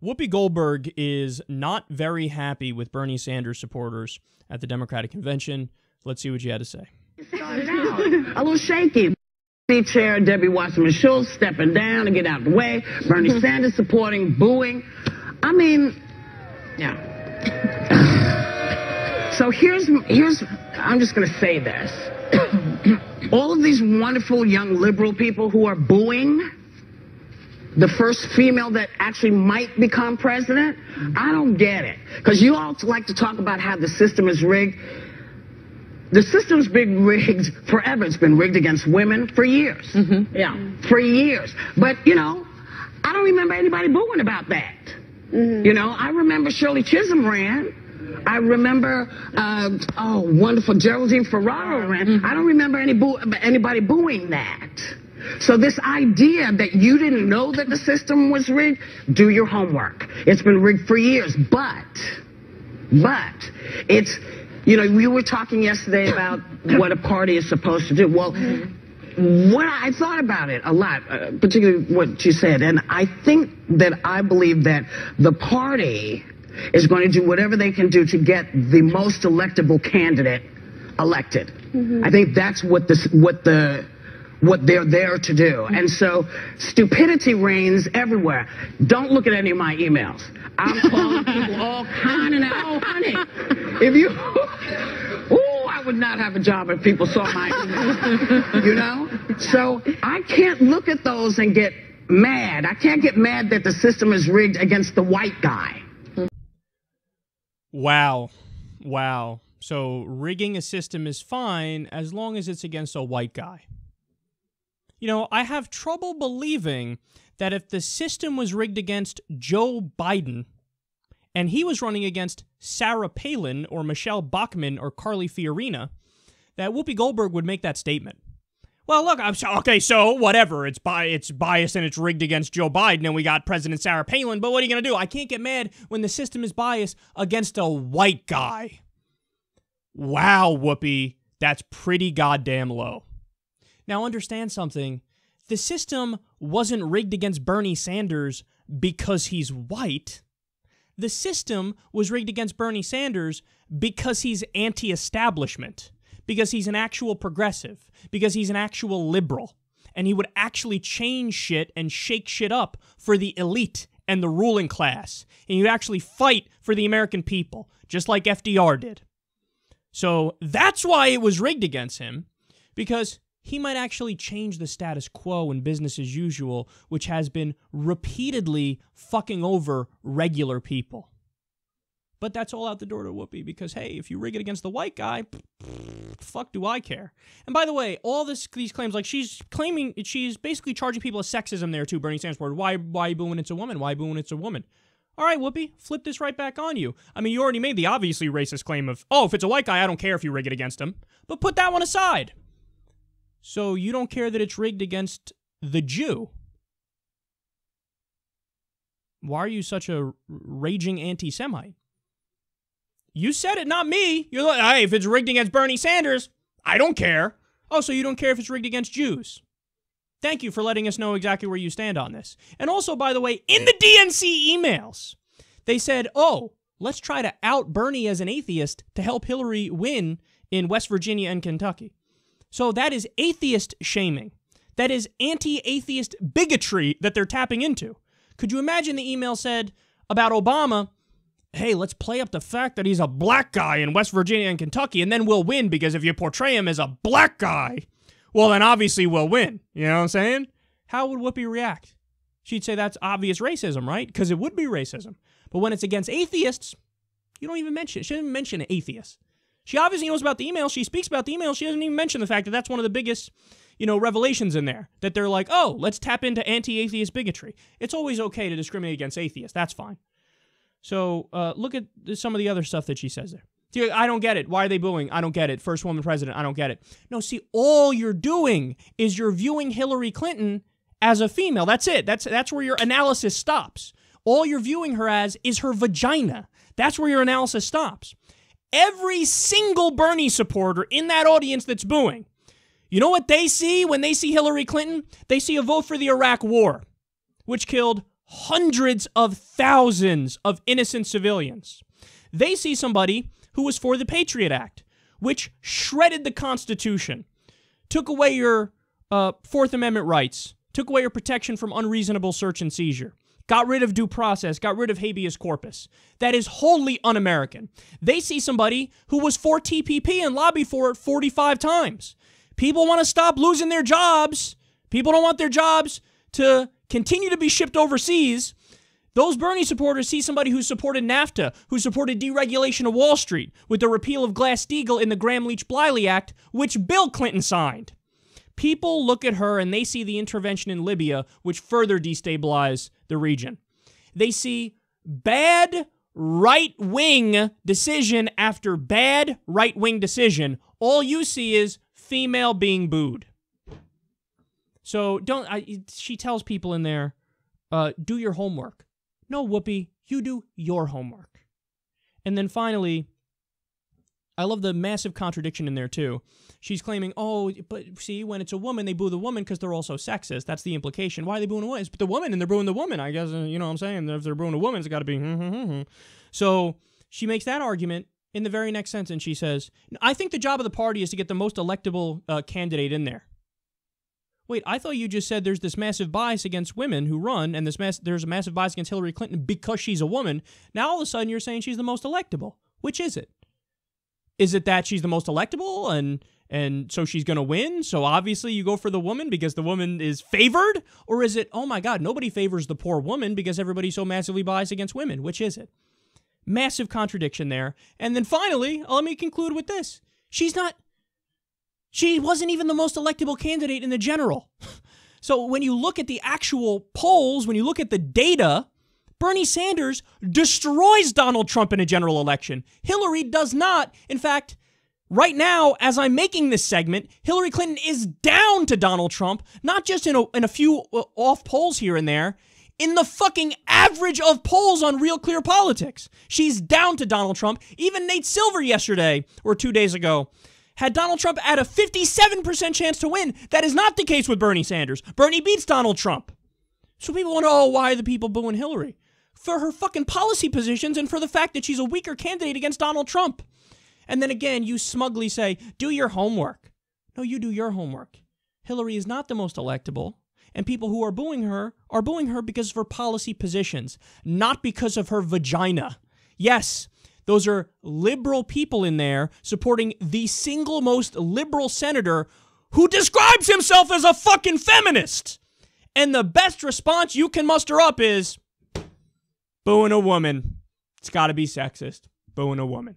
Whoopi Goldberg is not very happy with Bernie Sanders supporters at the Democratic Convention. Let's see what she had to say. Started out a little shaky. Chair Debbie Wasserman Schultz stepping down to get out of the way. Bernie Sanders supporting, booing. I mean, yeah. So here's. I'm just going to say this. All of these wonderful young liberal people who are booing the first female that actually might become president, I don't get it. Because you all like to talk about how the system is rigged. The system's been rigged forever. It's been rigged against women for years. Yeah, for years. But, you know, I don't remember anybody booing about that. You know, I remember Shirley Chisholm ran. I remember, wonderful Geraldine Ferraro ran. I don't remember anybody booing that. So this idea that you didn't know that the system was rigged, do your homework. It's been rigged for years, but it's, you know, we were talking yesterday about what a party is supposed to do. Well, what I thought about it a lot, particularly what you said, and I believe that the party is going to do whatever they can do to get the most electable candidate elected. I think that's what they're there to do. And so stupidity reigns everywhere. Don't look at any of my emails. I'm calling people all kind of now. Oh, honey, if you, I would not have a job if people saw my emails, you know? So I can't look at those and get mad. I can't get mad that the system is rigged against the white guy. Wow. So rigging a system is fine as long as it's against a white guy. You know, I have trouble believing that if the system was rigged against Joe Biden and he was running against Sarah Palin or Michelle Bachmann or Carly Fiorina, that Whoopi Goldberg would make that statement. Well, look, so whatever. It's biased and it's rigged against Joe Biden and we got President Sarah Palin, but what are you going to do? I can't get mad when the system is biased against a white guy. Wow, Whoopi, that's pretty goddamn low. Now, understand something. The system wasn't rigged against Bernie Sanders because he's white. The system was rigged against Bernie Sanders because he's anti-establishment, because he's an actual progressive, because he's an actual liberal, and he would actually change shit and shake shit up for the elite and the ruling class, and he'd actually fight for the American people, just like FDR did. So that's why it was rigged against him, because he might actually change the status quo and business as usual, which has been repeatedly fucking over regular people. But that's all out the door to Whoopi, because, hey, if you rig it against the white guy, fuck do I care? And by the way, all these claims, like she's basically charging people of sexism there too, Bernie Sanders. Why booing it's a woman? Why booing it's a woman? All right, Whoopi, flip this right back on you. I mean, you already made the obviously racist claim of, oh, if it's a white guy, I don't care if you rig it against him. But put that one aside. So you don't care that it's rigged against the Jew. Why are you such a raging anti-Semite? You said it, not me. You're like, hey, if it's rigged against Bernie Sanders, I don't care. Oh, so you don't care if it's rigged against Jews. Thank you for letting us know exactly where you stand on this. And also, by the way, in the DNC emails, they said, oh, let's try to out Bernie as an atheist to help Hillary win in West Virginia and Kentucky. So that is atheist shaming. That is anti-atheist bigotry that they're tapping into. Could you imagine the email said about Obama, hey, let's play up the fact that he's a black guy in West Virginia and Kentucky, and then we'll win, because if you portray him as a black guy, well, then obviously we'll win. You know what I'm saying? How would Whoopi react? She'd say that's obvious racism, right? Because it would be racism. But when it's against atheists, you don't even mention it. She doesn't mention atheists. She obviously knows about the email. She speaks about the email. She doesn't even mention the fact that that's one of the biggest, revelations in there. That they're like, oh, let's tap into anti-atheist bigotry. It's always okay to discriminate against atheists. That's fine. So look at some of the other stuff that she says there. I don't get it. Why are they booing? I don't get it. First woman president. I don't get it. No, see, all you're doing is you're viewing Hillary Clinton as a female. That's it. That's where your analysis stops. All you're viewing her as is her vagina. That's where your analysis stops. Every single Bernie supporter in that audience that's booing, you know what they see when they see Hillary Clinton? They see a vote for the Iraq War, which killed hundreds of thousands of innocent civilians. They see somebody who was for the Patriot Act, which shredded the Constitution, took away your Fourth Amendment rights, took away your protection from unreasonable search and seizure, got rid of due process, got rid of habeas corpus. That is wholly un-American. They see somebody who was for TPP and lobbied for it 45 times. People want to stop losing their jobs. People don't want their jobs to continue to be shipped overseas. Those Bernie supporters see somebody who supported NAFTA, who supported deregulation of Wall Street with the repeal of Glass-Steagall in the Gramm-Leach-Bliley Act, which Bill Clinton signed. People look at her and they see the intervention in Libya, which further destabilized the region. They see bad right-wing decision after bad right-wing decision. All you see is female being booed. So she tells people in there, do your homework. No, Whoopi, you do your homework. And then finally, I love the massive contradiction in there too. She's claiming, oh, but see, when it's a woman, they boo the woman because they're also sexist. That's the implication. Why are they booing a woman? It's the woman and they're booing the woman. I guess, you know what I'm saying? If they're booing a woman, it's got to be So she makes that argument. In the very next sentence, she says, I think the job of the party is to get the most electable candidate in there. Wait, I thought you just said there's this massive bias against women who run, and there's a massive bias against Hillary Clinton because she's a woman. Now all of a sudden you're saying she's the most electable. Which is it? Is it that she's the most electable and so she's going to win? So obviously you go for the woman because the woman is favored? Or is it, oh my God, nobody favors the poor woman because everybody's so massively biased against women? Which is it? Massive contradiction there. And then finally, let me conclude with this. She wasn't even the most electable candidate in the general. So when you look at the actual polls, when you look at the data, Bernie Sanders destroys Donald Trump in a general election. Hillary does not. In fact, right now, as I'm making this segment, Hillary Clinton is down to Donald Trump, not just in a few off polls here and there, in the fucking average of polls on Real Clear Politics. She's down to Donald Trump. Even Nate Silver yesterday, or 2 days ago, had Donald Trump at a 57% chance to win. That is not the case with Bernie Sanders. Bernie beats Donald Trump. So people wonder, oh, why are the people booing Hillary? For her fucking policy positions and for the fact that she's a weaker candidate against Donald Trump. And then again, you smugly say, do your homework. No, you do your homework. Hillary is not the most electable. And people who are booing her because of her policy positions, not because of her vagina. Yes, those are liberal people in there supporting the single most liberal senator who describes himself as a fucking feminist. And the best response you can muster up is booing a woman. It's got to be sexist. Booing a woman.